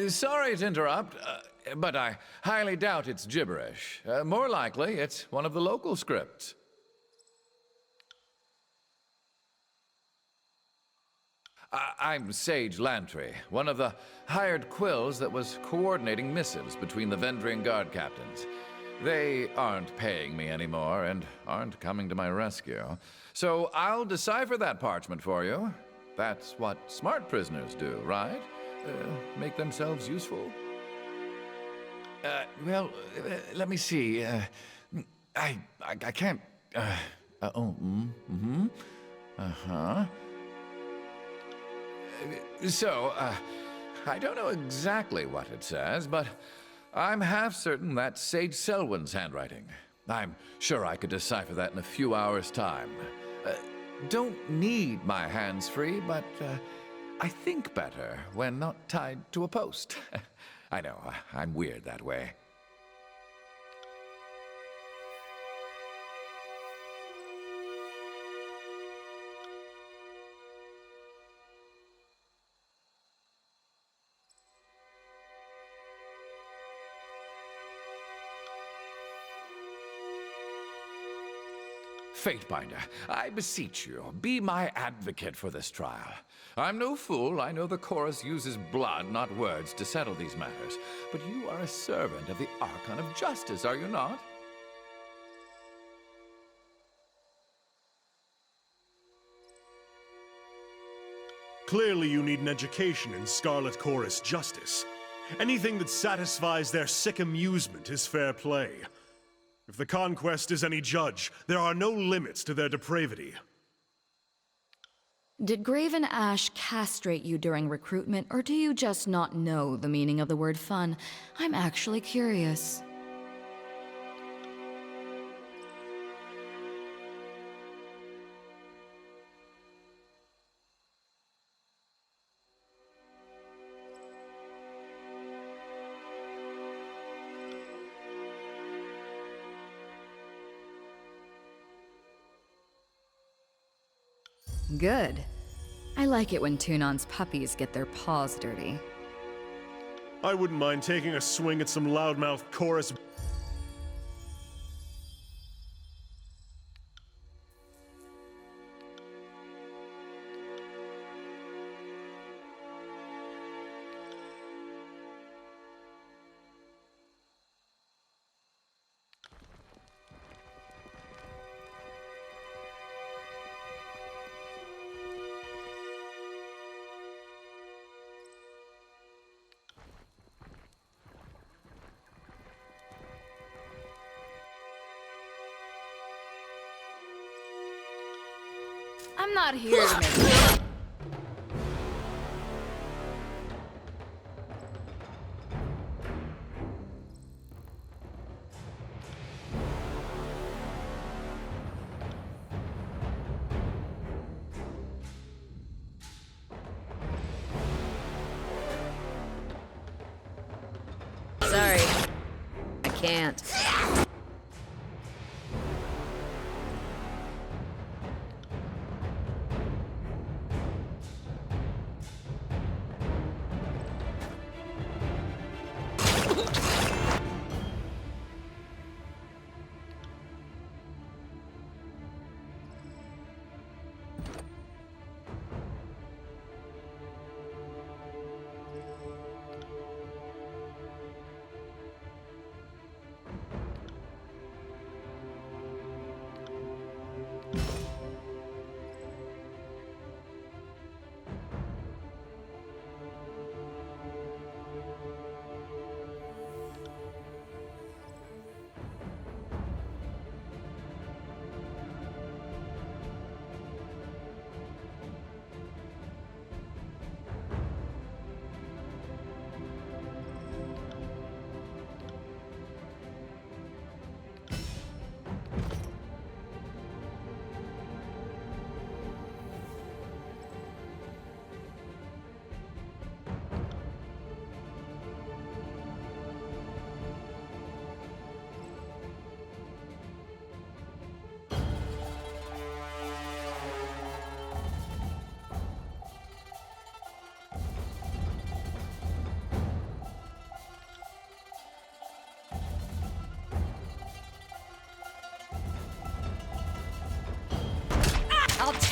Sorry to interrupt, but I highly doubt it's gibberish. More likely, it's one of the local scripts. I'm Sage Lantry, one of the hired quills that was coordinating missives between the Vendrien guard captains. They aren't paying me anymore and aren't coming to my rescue. So I'll decipher that parchment for you. That's what smart prisoners do, right? Make themselves useful? Let me see. I can't... So, I don't know exactly what it says, but I'm half certain that's Sage Selwyn's handwriting. I'm sure I could decipher that in a few hours' time. Don't need my hands free, but I think better when not tied to a post. I know, I'm weird that way. Fatebinder, I beseech you, be my advocate for this trial. I'm no fool. I know the chorus uses blood, not words, to settle these matters. But you are a servant of the Archon of Justice, are you not? Clearly you need an education in Scarlet Chorus justice. Anything that satisfies their sick amusement is fair play. If the conquest is any judge, there are no limits to their depravity. Did Graven Ash castrate you during recruitment, or do you just not know the meaning of the word fun? I'm actually curious. Good. I like it when Tunon's puppies get their paws dirty. I wouldn't mind taking a swing at some loudmouth chorus. I'm not here to make... Sorry. I can't.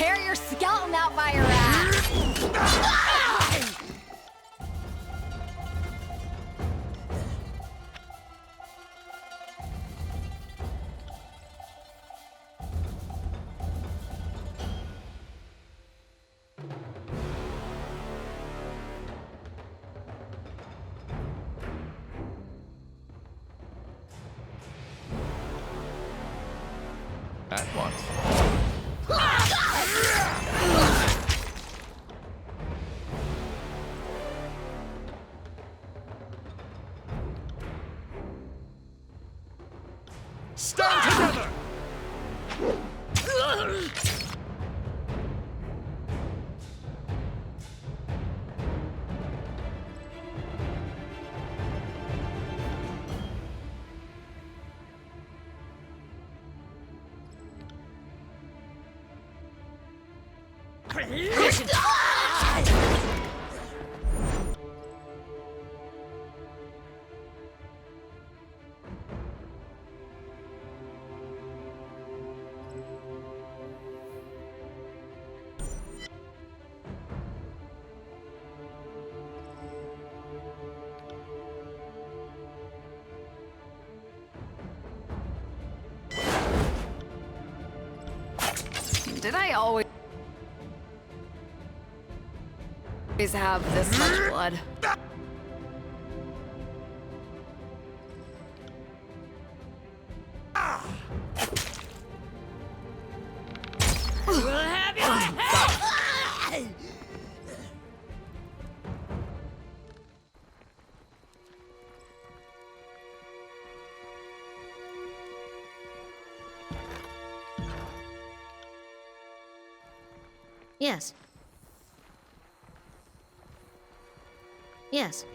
tear your skeleton out by your ass! At once. Stand together! Did I always have this much blood? Yes. Yes.